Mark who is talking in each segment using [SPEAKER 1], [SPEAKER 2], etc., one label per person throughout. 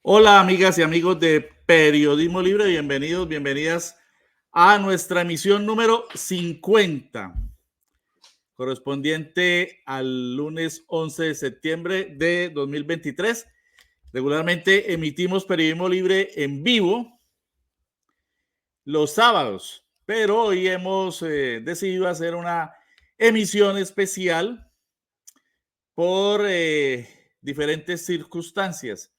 [SPEAKER 1] Hola amigas y amigos de Periodismo Libre, bienvenidos, bienvenidas a nuestra emisión número 50, correspondiente al lunes 11 de septiembre de 2023. Regularmente emitimos Periodismo Libre en vivo los sábados, pero hoy hemos decidido hacer una emisión especial por diferentes circunstancias.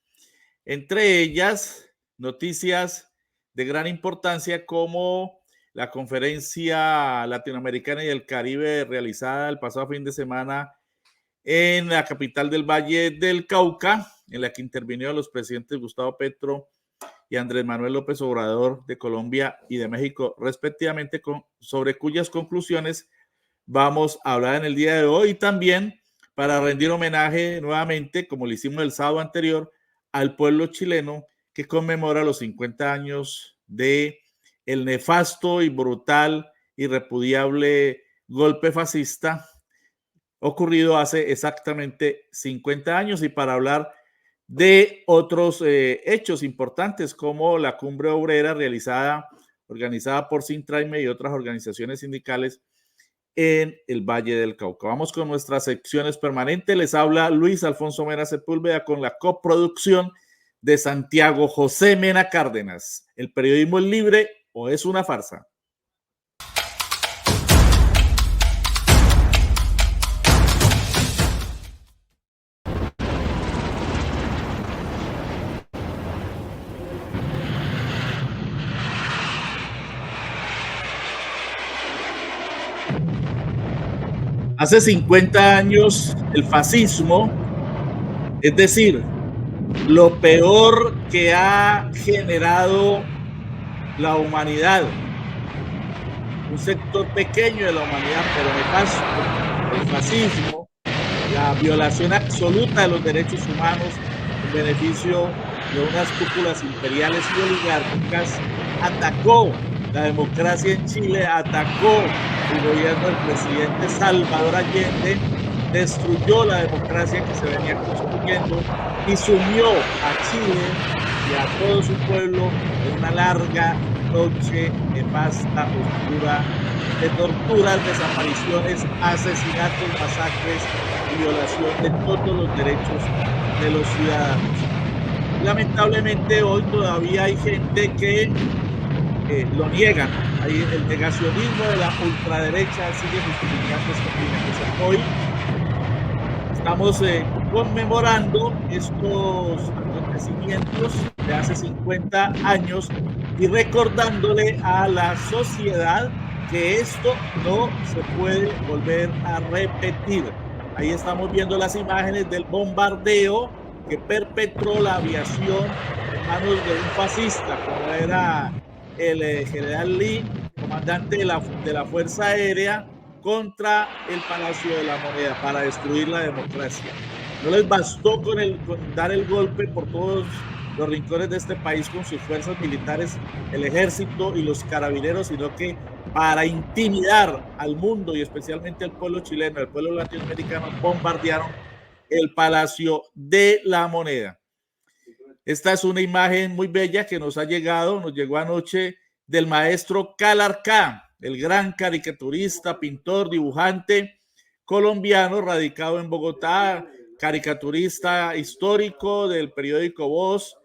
[SPEAKER 1] Entre ellas, noticias de gran importancia como la conferencia latinoamericana y del Caribe realizada el pasado fin de semana en la capital del Valle del Cauca, en la que intervinieron los presidentes Gustavo Petro y Andrés Manuel López Obrador de Colombia y de México, respectivamente, sobre cuyas conclusiones vamos a hablar en el día de hoy, y también para rendir homenaje nuevamente, como lo hicimos el sábado anterior, al pueblo chileno que conmemora los 50 años de el nefasto y brutal y repudiable golpe fascista ocurrido hace exactamente 50 años. Y para hablar de otros hechos importantes como la cumbre obrera organizada por Sintraime y otras organizaciones sindicales en el Valle del Cauca. Vamos con nuestras secciones permanentes. Les habla Luis Alfonso Mena Sepúlveda con la coproducción de Santiago José Mena Cárdenas. ¿El periodismo es libre o es una farsa? Hace 50 años el fascismo, es decir, lo peor que ha generado la humanidad, un sector pequeño de la humanidad, pero nefasto, el fascismo, la violación absoluta de los derechos humanos en beneficio de unas cúpulas imperiales y oligárquicas, atacó la democracia en Chile, atacó el gobierno del presidente Salvador Allende, destruyó la democracia que se venía construyendo y sumió a Chile y a todo su pueblo en una larga noche nefasta, oscura, de torturas, desapariciones, asesinatos, masacres y violación de todos los derechos de los ciudadanos. Lamentablemente hoy todavía hay gente que lo niegan. Ahí el negacionismo de la ultraderecha sigue justificando esta Hoy estamos conmemorando estos acontecimientos de hace 50 años y recordándole a la sociedad que esto no se puede volver a repetir. Ahí estamos viendo las imágenes del bombardeo que perpetró la aviación en manos de un fascista, como era el general Lee, comandante de la Fuerza Aérea, contra el Palacio de la Moneda para destruir la democracia. No les bastó con dar el golpe por todos los rincones de este país con sus fuerzas militares, el ejército y los carabineros, sino que para intimidar al mundo y especialmente al pueblo chileno, al pueblo latinoamericano, bombardearon el Palacio de la Moneda. Esta es una imagen muy bella que nos llegó anoche del maestro Calarcá, el gran caricaturista, pintor, dibujante colombiano radicado en Bogotá, caricaturista histórico del periódico Voz,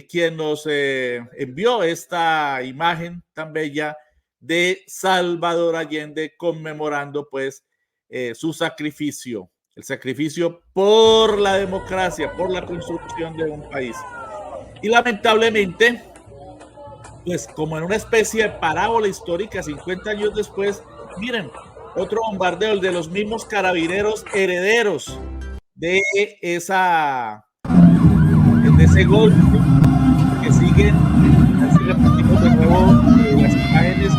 [SPEAKER 1] quien nos envió esta imagen tan bella de Salvador Allende conmemorando pues su sacrificio, el sacrificio por la democracia, por la construcción de un país. Y lamentablemente, pues como en una especie de parábola histórica, 50 años después, miren, otro bombardeo, el de los mismos carabineros herederos de ese golpe, que siguen, así repetimos de nuevo las imágenes,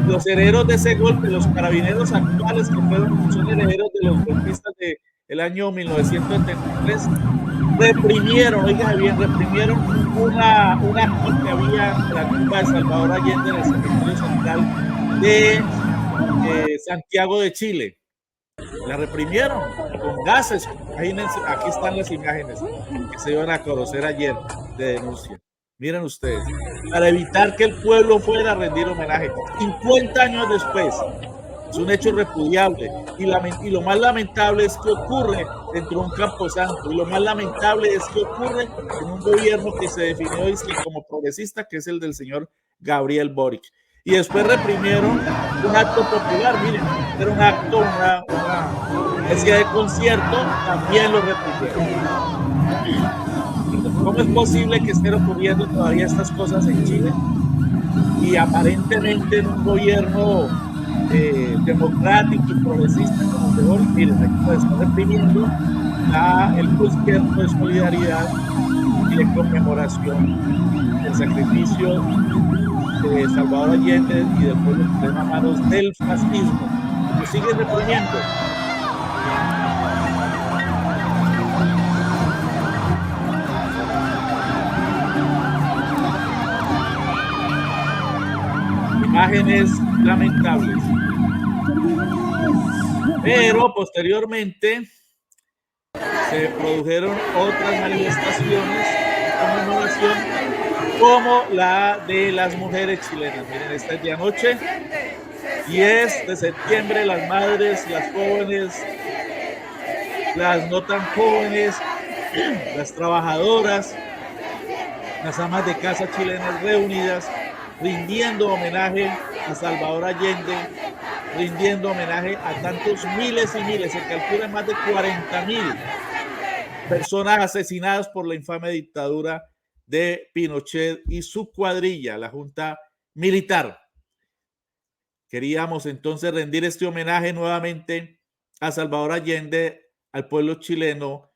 [SPEAKER 1] los herederos de ese golpe, los carabineros actuales que son herederos de los golpistas del año 1973, reprimieron una acto que había en la tumba de Salvador Allende en el cementerio central de Santiago de Chile. La reprimieron con gases, Imagínense, aquí están las imágenes que se iban a conocer ayer de denuncia. Miren ustedes, para evitar que el pueblo fuera a rendir homenaje. 50 años después, es un hecho repudiable. Y lo más lamentable es que ocurre dentro de un camposanto. Y lo más lamentable es que ocurre en un gobierno que se definió como progresista, que es el del señor Gabriel Boric. Y después reprimieron un acto popular. Miren, era un acto, una especie de concierto, también lo reprimieron. ¿Cómo es posible que estén ocurriendo todavía estas cosas en Chile? Y aparentemente en un gobierno democrático y progresista como el de Boric, miren, aquí se está reprimiendo el concierto de solidaridad y de conmemoración del sacrificio de Salvador Allende y del pueblo chileno a manos del fascismo. Lo siguen reprimiendo. Imágenes lamentables. Pero posteriormente se produjeron otras manifestaciones de conmemoración como la de las mujeres chilenas. Miren, esta es de anoche, 10 de septiembre, las madres, las jóvenes, las no tan jóvenes, las trabajadoras, las amas de casa chilenas reunidas, rindiendo homenaje a Salvador Allende, rindiendo homenaje a tantos miles y miles, se calcula más de 40,000 personas asesinadas por la infame dictadura de Pinochet y su cuadrilla, la Junta Militar. Queríamos entonces rendir este homenaje nuevamente a Salvador Allende, al pueblo chileno,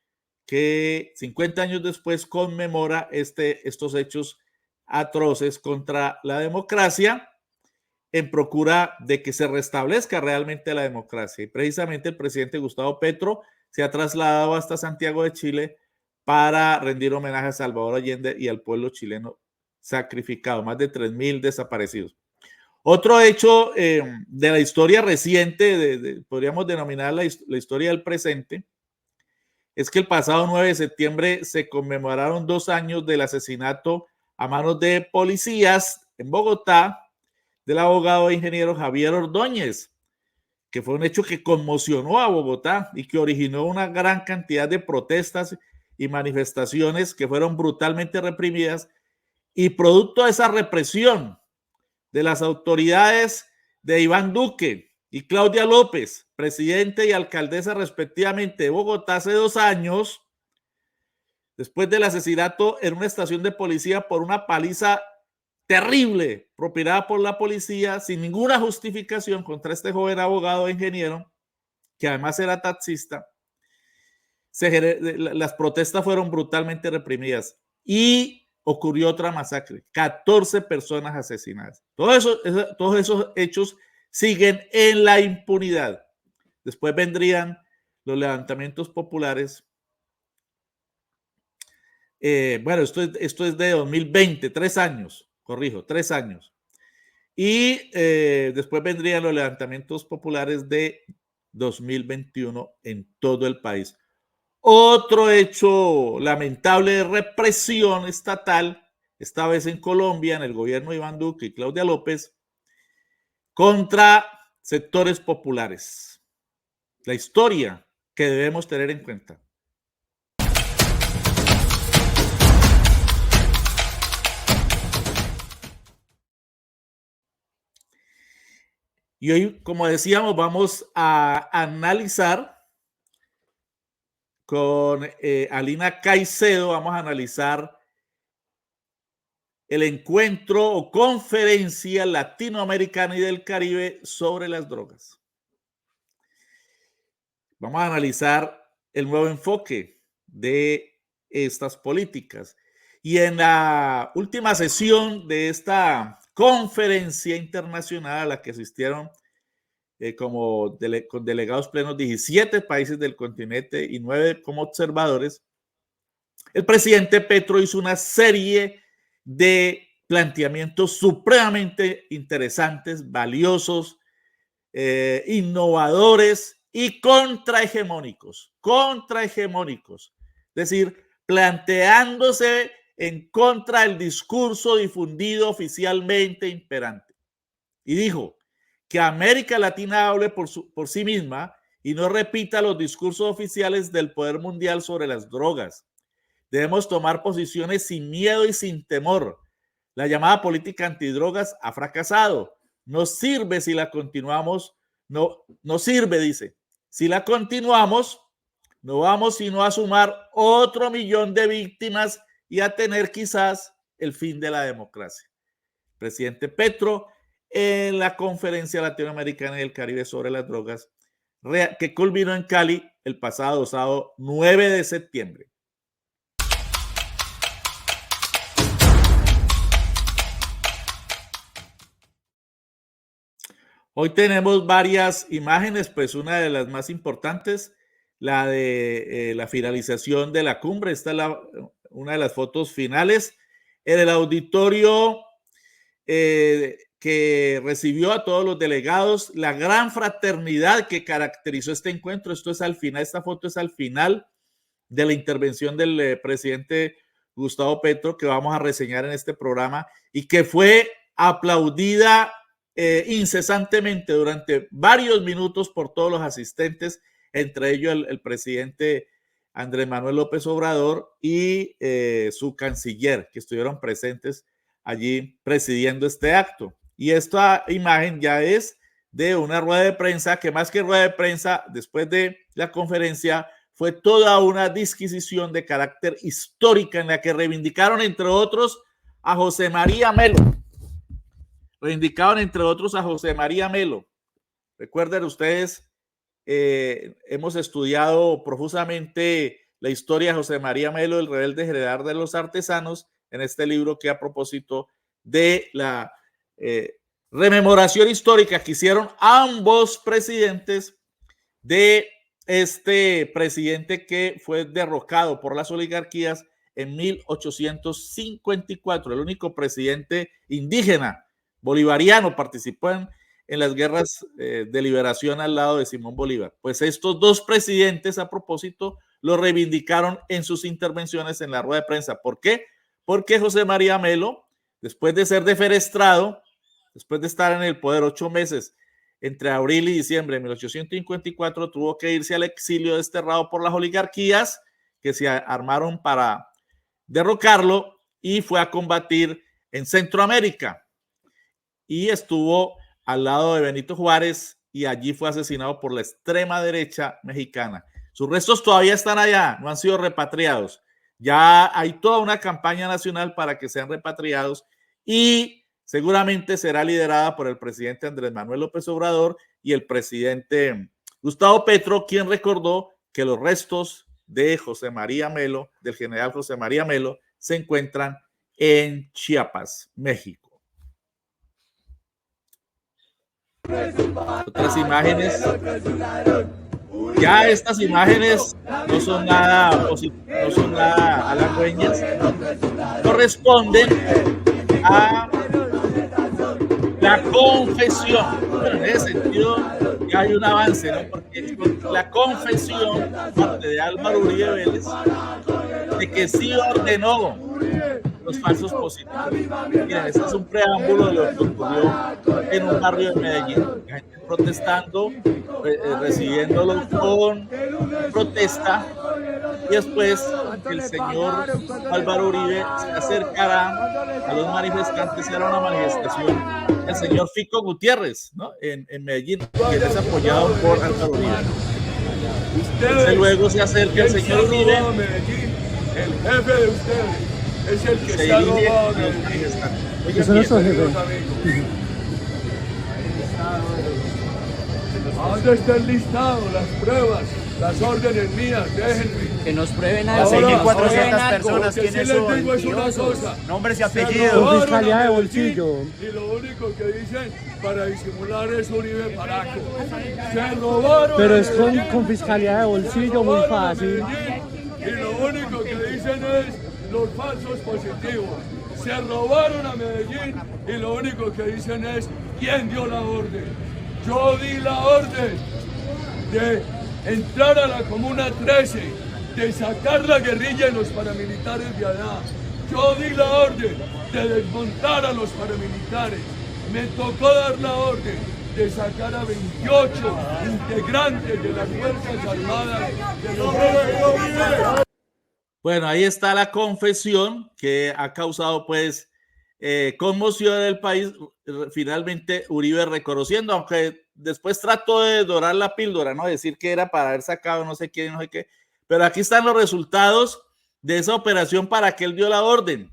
[SPEAKER 1] que 50 años después conmemora estos hechos atroces contra la democracia, en procura de que se restablezca realmente la democracia. Y precisamente el presidente Gustavo Petro se ha trasladado hasta Santiago de Chile para rendir homenaje a Salvador Allende y al pueblo chileno sacrificado, más de 3,000 desaparecidos. Otro hecho de la historia reciente, podríamos denominar la historia del presente, es que el pasado 9 de septiembre se conmemoraron 2 años del asesinato a manos de policías en Bogotá del abogado e ingeniero Javier Ordóñez, que fue un hecho que conmocionó a Bogotá y que originó una gran cantidad de protestas y manifestaciones que fueron brutalmente reprimidas, y producto de esa represión de las autoridades de Iván Duque y Claudia López, presidente y alcaldesa respectivamente de Bogotá hace 2 años, después del asesinato en una estación de policía por una paliza terrible propinada por la policía sin ninguna justificación contra este joven abogado e ingeniero, que además era taxista, las protestas fueron brutalmente reprimidas y ocurrió otra masacre, 14 personas asesinadas. Todos esos hechos siguen en la impunidad. Después vendrían los levantamientos populares. Bueno, esto es de 2020, 3 años, corrijo, 3 años. Y después vendrían los levantamientos populares de 2021 en todo el país. Otro hecho lamentable de represión estatal, esta vez en Colombia, en el gobierno de Iván Duque y Claudia López, contra sectores populares. La historia que debemos tener en cuenta. Y hoy, como decíamos, vamos a analizar con Alina Caicedo, vamos a analizar el encuentro o conferencia latinoamericana y del Caribe sobre las drogas. Vamos a analizar el nuevo enfoque de estas políticas. Y en la última sesión de esta conferencia internacional a la que asistieron con delegados plenos 17 países del continente y 9 como observadores, el presidente Petro hizo una serie de planteamientos supremamente interesantes, valiosos, innovadores y contrahegemónicos, es decir, planteándose en contra del discurso difundido oficialmente imperante. Y dijo que América Latina hable por sí misma y no repita los discursos oficiales del poder mundial sobre las drogas. Debemos tomar posiciones sin miedo y sin temor. La llamada política antidrogas ha fracasado. No sirve si la continuamos, no sirve, dice. Si la continuamos, no vamos sino a sumar otro millón de víctimas y a tener quizás el fin de la democracia. El presidente Petro, en la Conferencia Latinoamericana y del Caribe sobre las drogas, que culminó en Cali el pasado sábado 9 de septiembre. Hoy tenemos varias imágenes, pues una de las más importantes, la de la finalización de la cumbre. Esta es una de las fotos finales en el auditorio que recibió a todos los delegados, la gran fraternidad que caracterizó este encuentro. Esto es al final, esta foto es al final de la intervención del presidente Gustavo Petro, que vamos a reseñar en este programa y que fue aplaudida incesantemente durante varios minutos por todos los asistentes, entre ellos el presidente Andrés Manuel López Obrador y su canciller, que estuvieron presentes allí presidiendo este acto. Y esta imagen ya es de una rueda de prensa, que más que rueda de prensa, después de la conferencia, fue toda una disquisición de carácter histórica en la que reivindicaron, entre otros, a José María Melo. Recuerden ustedes, hemos estudiado profusamente la historia de José María Melo, el rebelde general de los artesanos, en este libro que a propósito de la rememoración histórica que hicieron ambos presidentes de este presidente que fue derrocado por las oligarquías en 1854, el único presidente indígena bolivariano, participó en las guerras de liberación al lado de Simón Bolívar. Pues estos dos presidentes, a propósito, lo reivindicaron en sus intervenciones en la rueda de prensa. ¿Por qué? Porque José María Melo, después de ser defenestrado, después de estar en el poder 8 meses, entre abril y diciembre de 1854, tuvo que irse al exilio desterrado por las oligarquías que se armaron para derrocarlo y fue a combatir en Centroamérica. Y estuvo al lado de Benito Juárez y allí fue asesinado por la extrema derecha mexicana. Sus restos todavía están allá, no han sido repatriados. Ya hay toda una campaña nacional para que sean repatriados y seguramente será liderada por el presidente Andrés Manuel López Obrador y el presidente Gustavo Petro, quien recordó que los restos de José María Melo, del general José María Melo, se encuentran en Chiapas, México. Otras imágenes. Ya estas imágenes no son nada halagüeñas, corresponden a la confesión. Bueno, en ese sentido ya hay un avance, ¿no? Porque la confesión parte de Álvaro Uribe Vélez de que sí ordenó los falsos positivos. Miren, este es un preámbulo de lo que ocurrió en un barrio de Medellín, la gente protestando, recibiéndolo con protesta, y después el señor Álvaro Uribe se acercará a los manifestantes. Era una manifestación del señor Fico Gutiérrez, ¿no? en Medellín, que es apoyado por Álvaro Uribe. Entonces, luego se acerca el señor Uribe,
[SPEAKER 2] el jefe de ustedes es el que se ha robado de
[SPEAKER 3] Eso no es su jefe.
[SPEAKER 2] ¿A dónde está el listado, las pruebas, las órdenes mías? Déjenme.
[SPEAKER 3] Que nos prueben algo.
[SPEAKER 2] Ahora,
[SPEAKER 3] 400 personas.
[SPEAKER 2] ¿Quiénes son? Lo que sí les digo es una cosa.
[SPEAKER 3] Nombres y
[SPEAKER 2] Se
[SPEAKER 3] apellidos.
[SPEAKER 2] robaron
[SPEAKER 3] Fiscalía
[SPEAKER 2] a
[SPEAKER 3] de
[SPEAKER 2] Medellín,
[SPEAKER 3] bolsillo.
[SPEAKER 2] Y lo único que dicen para disimular es Uribe Paraco. Se robaron.
[SPEAKER 3] Pero
[SPEAKER 2] a
[SPEAKER 3] es
[SPEAKER 2] Medellín,
[SPEAKER 3] con fiscalía de bolsillo,
[SPEAKER 2] se
[SPEAKER 3] muy
[SPEAKER 2] robaron a
[SPEAKER 3] fácil.
[SPEAKER 2] Medellín, y lo único que dicen es los falsos positivos. Se robaron a Medellín y lo único que dicen es quién dio la orden. Yo di la orden. de entrar a la Comuna 13, de sacar la guerrilla y los paramilitares de allá. Yo di la orden de desmontar a los paramilitares. Me tocó dar la orden de sacar a 28 integrantes de las Fuerzas Armadas de los...
[SPEAKER 1] Bueno, ahí está la confesión que ha causado pues conmoción en el país. Finalmente Uribe reconociendo, aunque después trató de dorar la píldora, ¿no? Decir que era para haber sacado no sé quién, no sé qué. Pero aquí están los resultados de esa operación para que él dio la orden.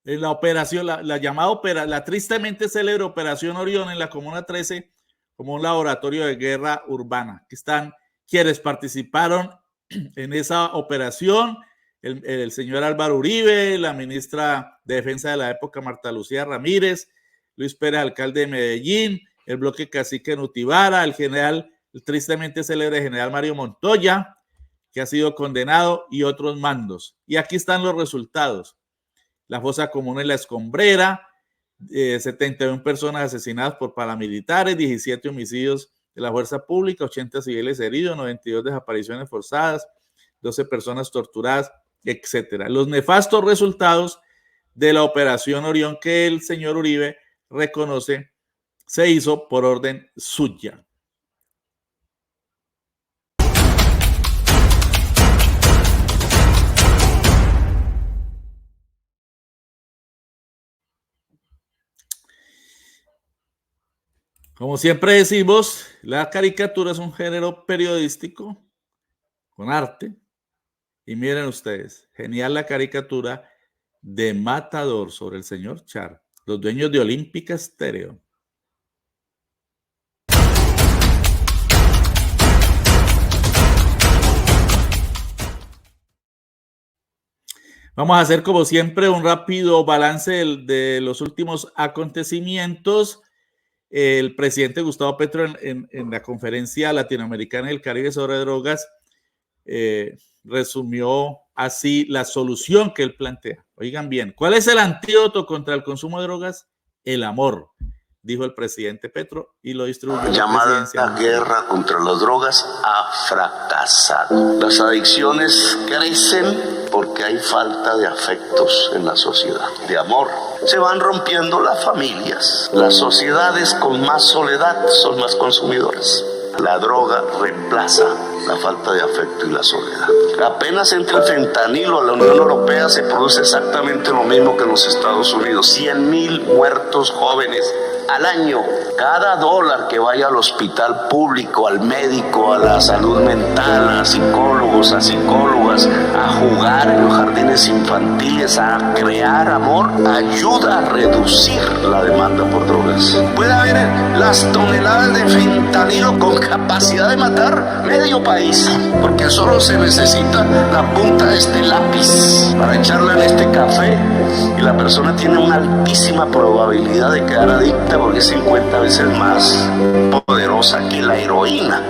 [SPEAKER 1] La operación, la llamada la tristemente célebre Operación Orión en la Comuna 13 como un laboratorio de guerra urbana. Aquí están quienes participaron en esa operación, el señor Álvaro Uribe, la ministra de Defensa de la época Marta Lucía Ramírez, Luis Pérez, alcalde de Medellín, el bloque cacique Nutibara, el tristemente célebre general Mario Montoya, que ha sido condenado, y otros mandos. Y aquí están los resultados. La fosa común en La Escombrera, 71 personas asesinadas por paramilitares, 17 homicidios de la fuerza pública, 80 civiles heridos, 92 desapariciones forzadas, 12 personas torturadas, etcétera. Los nefastos resultados de la Operación Orión que el señor Uribe reconoce se hizo por orden suya. Como siempre decimos, la caricatura es un género periodístico con arte. Y miren ustedes, genial la caricatura de Matador sobre el señor Char, los dueños de Olímpica Estéreo. Vamos a hacer como siempre un rápido balance de los últimos acontecimientos. El presidente Gustavo Petro en la conferencia latinoamericana del Caribe sobre drogas resumió así la solución que él plantea. Oigan bien, ¿cuál es el antídoto contra el consumo de drogas? El amor, dijo el presidente Petro y lo distribuyó.
[SPEAKER 4] La llamada guerra contra las drogas ha fracasado. Las adicciones crecen porque hay falta de afectos en la sociedad, de amor. Se van rompiendo las familias. Las sociedades con más soledad son más consumidoras. La droga reemplaza la falta de afecto y la soledad. Apenas entra el fentanilo a la Unión Europea, se produce exactamente lo mismo que en los Estados Unidos. 100,000 muertos jóvenes al año. Cada dólar que vaya al hospital público, al médico, a la salud mental, a psicólogos, a psicólogas, a jugar en los jardines infantiles, a crear amor, ayuda a reducir la demanda por drogas. Puede haber las toneladas de fentanilo con capacidad de matar medio país, porque solo se necesita la punta de este lápiz para echarla en este café y la persona tiene una altísima probabilidad de quedar adicta, porque es 50 veces más poderosa que la heroína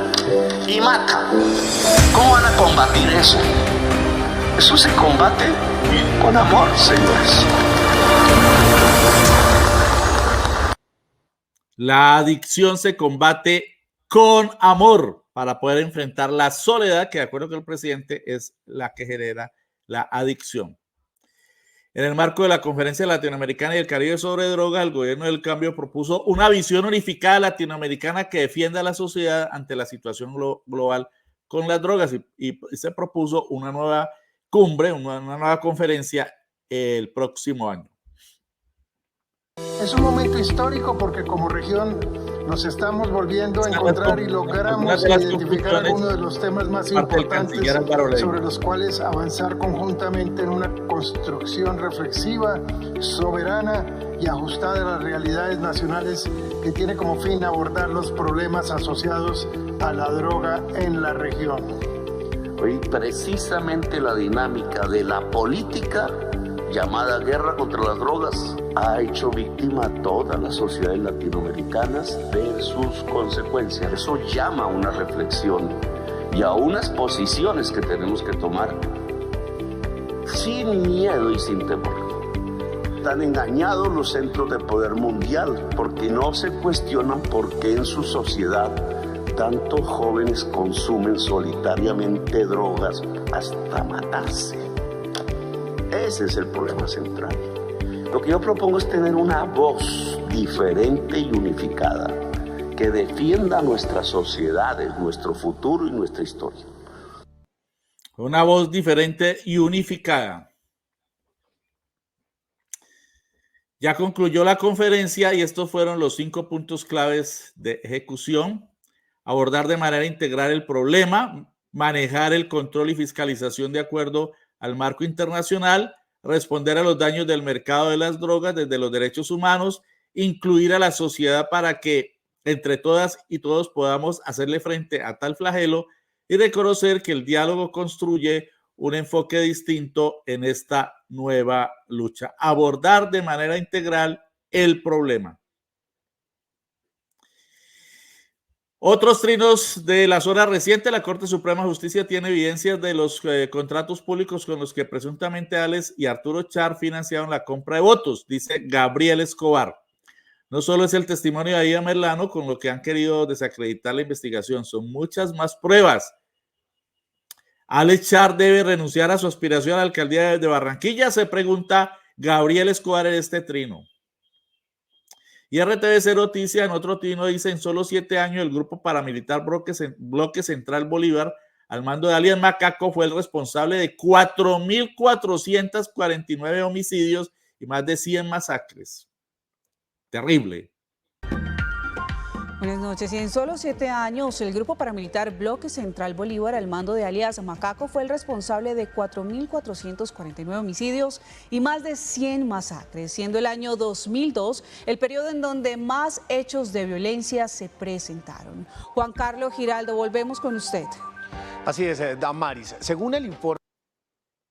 [SPEAKER 4] y mata. ¿Cómo van a combatir eso? Eso se combate con amor, señores.
[SPEAKER 1] La adicción se combate con amor para poder enfrentar la soledad, que de acuerdo con el presidente es la que genera la adicción. En el marco de la Conferencia Latinoamericana y del Caribe sobre drogas, el Gobierno del Cambio propuso una visión unificada latinoamericana que defienda a la sociedad ante la situación global con las drogas y se propuso una nueva cumbre, una nueva conferencia el próximo año.
[SPEAKER 5] Es un momento histórico porque como región nos estamos volviendo a encontrar y logramos identificar algunos de los temas más importantes sobre los cuales avanzar conjuntamente en una construcción reflexiva, soberana y ajustada a las realidades nacionales que tiene como fin abordar los problemas asociados a la droga en la región.
[SPEAKER 4] Hoy precisamente la dinámica de la política llamada guerra contra las drogas ha hecho víctima a todas las sociedades latinoamericanas de sus consecuencias. Eso llama a una reflexión y a unas posiciones que tenemos que tomar sin miedo y sin temor. Están engañados los centros de poder mundial porque no se cuestionan por qué en su sociedad tantos jóvenes consumen solitariamente drogas hasta matarse. Ese es el problema central. Lo que yo propongo es tener una voz diferente y unificada que defienda nuestras sociedades, nuestro futuro y nuestra historia.
[SPEAKER 1] Una voz diferente y unificada. Ya concluyó la conferencia y estos fueron los 5 puntos claves de ejecución. Abordar de manera integral el problema, manejar el control y fiscalización de acuerdo al marco internacional, responder a los daños del mercado de las drogas desde los derechos humanos, incluir a la sociedad para que entre todas y todos podamos hacerle frente a tal flagelo y reconocer que el diálogo construye un enfoque distinto en esta nueva lucha. Abordar de manera integral el problema. Otros trinos de la zona reciente, la Corte Suprema de Justicia tiene evidencias de los contratos públicos con los que presuntamente Alex y Arturo Char financiaron la compra de votos, dice Gabriel Escobar. No solo es el testimonio de Aida Merlano con lo que han querido desacreditar la investigación, son muchas más pruebas. ¿Alex Char debe renunciar a su aspiración a la alcaldía de Barranquilla? Se pregunta Gabriel Escobar en este trino. Y RTVC Noticias en otro trino dice: en solo 7 años el grupo paramilitar Bloque Central Bolívar al mando de alias Macaco fue el responsable de 4.449 homicidios y más de 100 masacres. Terrible.
[SPEAKER 6] Buenas noches. Y en solo 7 años, el grupo paramilitar Bloque Central Bolívar, al mando de alias Macaco, fue el responsable de 4.449 homicidios y más de 100 masacres, siendo el año 2002 el periodo en donde más hechos de violencia se presentaron. Juan Carlos Giraldo, volvemos con usted.
[SPEAKER 7] Así es, Damaris. Según el informe...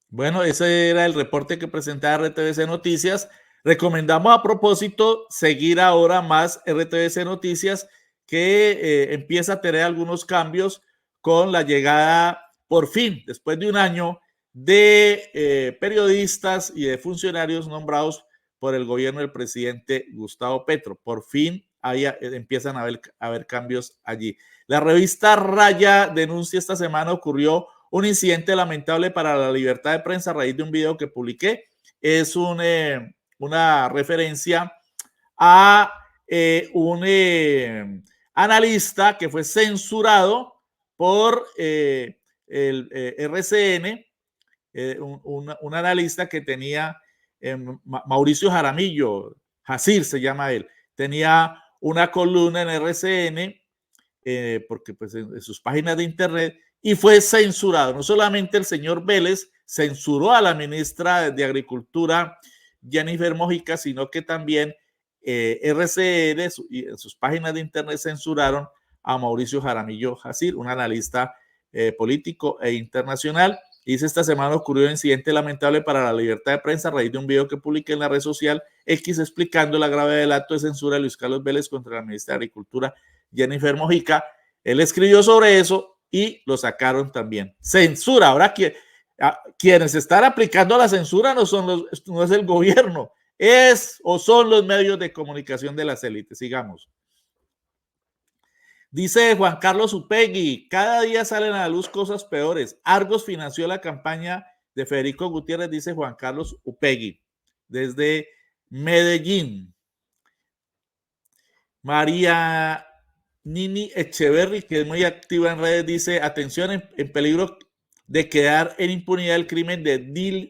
[SPEAKER 1] Bueno, ese era el reporte que presentaba RTVC Noticias. Recomendamos a propósito seguir ahora más RTVC Noticias, que empieza a tener algunos cambios con la llegada, por fin, después de un año, de periodistas y de funcionarios nombrados por el gobierno del presidente Gustavo Petro. Por fin empiezan a haber cambios allí. La revista Raya denuncia esta semana ocurrió un incidente lamentable para la libertad de prensa a raíz de un video que publiqué. Es una referencia a un analista que fue censurado por el RCN, un analista que tenía Mauricio Jaramillo, Jacir se llama él, tenía una columna en RCN, porque pues en sus páginas de internet, y fue censurado. No solamente el señor Vélez censuró a la ministra de Agricultura, Jennifer Mojica, sino que también RCN en sus páginas de internet censuraron a Mauricio Jaramillo Jacir, un analista político e internacional. Dice: esta semana ocurrió un incidente lamentable para la libertad de prensa a raíz de un video que publiqué en la red social X explicando la gravedad del acto de censura de Luis Carlos Vélez contra la ministra de Agricultura, Jennifer Mojica. Él escribió sobre eso y lo sacaron también. Censura. Ahora quienes están aplicando la censura no es el gobierno, son los medios de comunicación de las élites. Sigamos. Dice Juan Carlos Upegui: cada día salen a la luz cosas peores. Argos financió la campaña de Federico Gutiérrez, dice Juan Carlos Upegui, desde Medellín. María Nini Echeverry, que es muy activa en redes, dice: atención, en peligro de quedar en impunidad el crimen de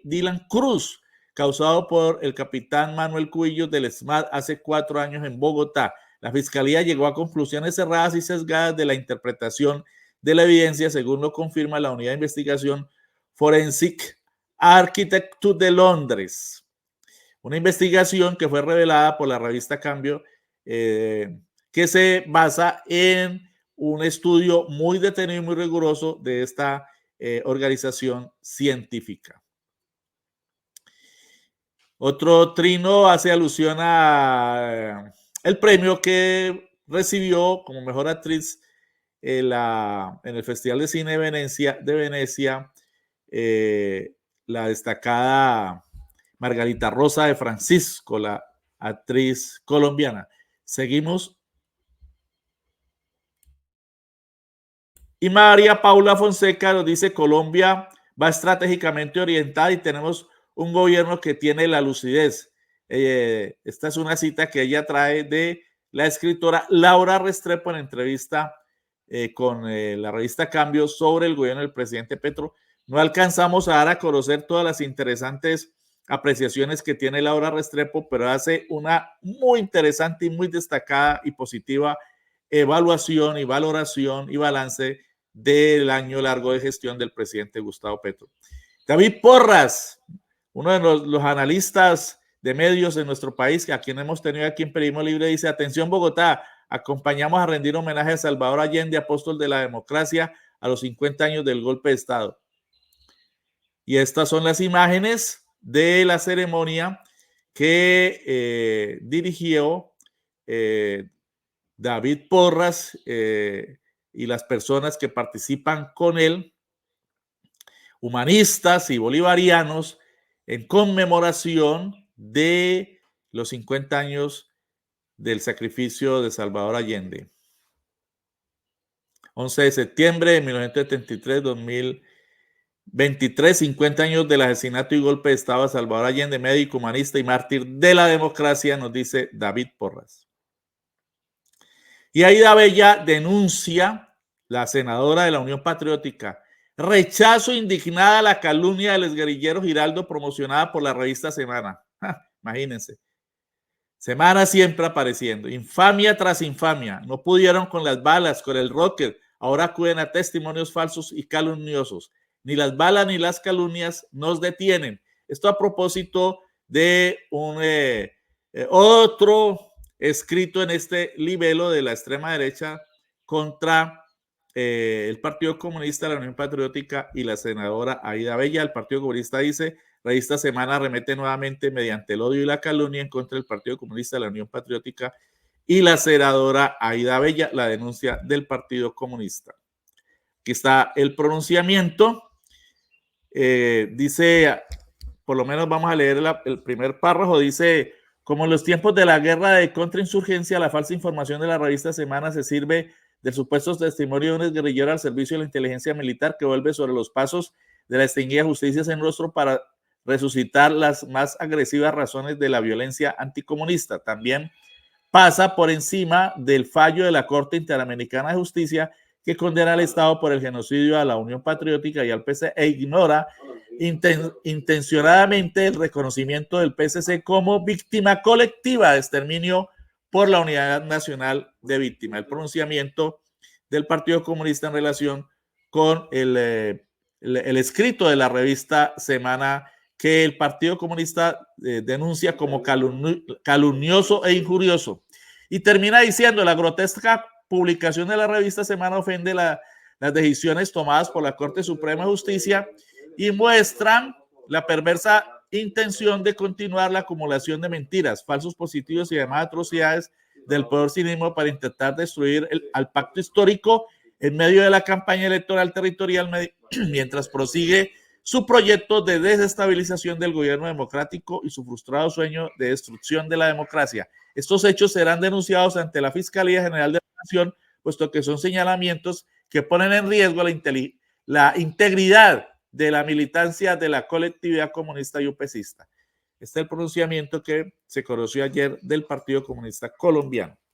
[SPEAKER 1] Dylan Cruz, causado por el capitán Manuel Cubillos del SMAT hace 4 años en Bogotá. La fiscalía llegó a conclusiones cerradas y sesgadas de la interpretación de la evidencia, según lo confirma la unidad de investigación Forensic Architecture de Londres. Una investigación que fue revelada por la revista Cambio, que se basa en un estudio muy detenido y muy riguroso de esta organización científica. Otro trino hace alusión a el premio que recibió como mejor actriz en el Festival de Cine de Venecia, la destacada Margarita Rosa de Francisco, la actriz colombiana. Seguimos Y María Paula Fonseca nos dice: Colombia va estratégicamente orientada y tenemos un gobierno que tiene la lucidez. Esta es una cita que ella trae de la escritora Laura Restrepo en entrevista con la revista Cambio sobre el gobierno del presidente Petro. No alcanzamos a dar a conocer todas las interesantes apreciaciones que tiene Laura Restrepo, pero hace una muy interesante y muy destacada y positiva evaluación y valoración y balance del año largo de gestión del presidente Gustavo Petro. David Porras, uno de los analistas de medios en nuestro país, a quien hemos tenido aquí en Periodismo Libre, dice: atención Bogotá, acompañamos a rendir homenaje a Salvador Allende, apóstol de la democracia, a los 50 años del golpe de Estado. Y estas son las imágenes de la ceremonia que dirigió David Porras y las personas que participan con él, humanistas y bolivarianos, en conmemoración de los 50 años del sacrificio de Salvador Allende. 11 de septiembre de 1973, 2023, 50 años del asesinato y golpe de Estado de Salvador Allende, médico, humanista y mártir de la democracia, nos dice David Porras. Y Aida Bella denuncia, la senadora de la Unión Patriótica, rechazo indignada a la calumnia del exguerrillero Giraldo promocionada por la revista Semana. Imagínense. Semana siempre apareciendo. Infamia tras infamia. No pudieron con las balas, con el rocket. Ahora acuden a testimonios falsos y calumniosos. Ni las balas ni las calumnias nos detienen. Esto a propósito de un otro escrito en este libelo de la extrema derecha contra el Partido Comunista, la Unión Patriótica y la senadora Aida Bella. El Partido Comunista dice: revista Semana remete nuevamente mediante el odio y la calumnia en contra del Partido Comunista, la Unión Patriótica y la senadora Aida Bella, la denuncia del Partido Comunista. Aquí está el pronunciamiento. Dice, por lo menos vamos a leer el primer párrafo, dice: como en los tiempos de la guerra de contrainsurgencia, la falsa información de la revista Semana se sirve del supuesto testimonio de un exguerrillero al servicio de la inteligencia militar que vuelve sobre los pasos de la extinguida justicia sin rostro para resucitar las más agresivas razones de la violencia anticomunista. También pasa por encima del fallo de la Corte Interamericana de Justicia que condena al Estado por el genocidio a la Unión Patriótica y al PSC e ignora intencionadamente el reconocimiento del PSC como víctima colectiva de exterminio por la Unidad Nacional de Víctimas. El pronunciamiento del Partido Comunista en relación con el escrito de la revista Semana que el Partido Comunista denuncia como calumnioso e injurioso. Y termina diciendo: la grotesca publicación de la revista Semana ofende las decisiones tomadas por la Corte Suprema de Justicia y muestran la perversa intención de continuar la acumulación de mentiras, falsos positivos y demás atrocidades del poder cinismo para intentar destruir al pacto histórico en medio de la campaña electoral territorial mientras prosigue su proyecto de desestabilización del gobierno democrático y su frustrado sueño de destrucción de la democracia. Estos hechos serán denunciados ante la Fiscalía General de la Nación, puesto que son señalamientos que ponen en riesgo la integridad de la militancia de la colectividad comunista y upesista. Este es el pronunciamiento que se conoció ayer del Partido Comunista Colombiano.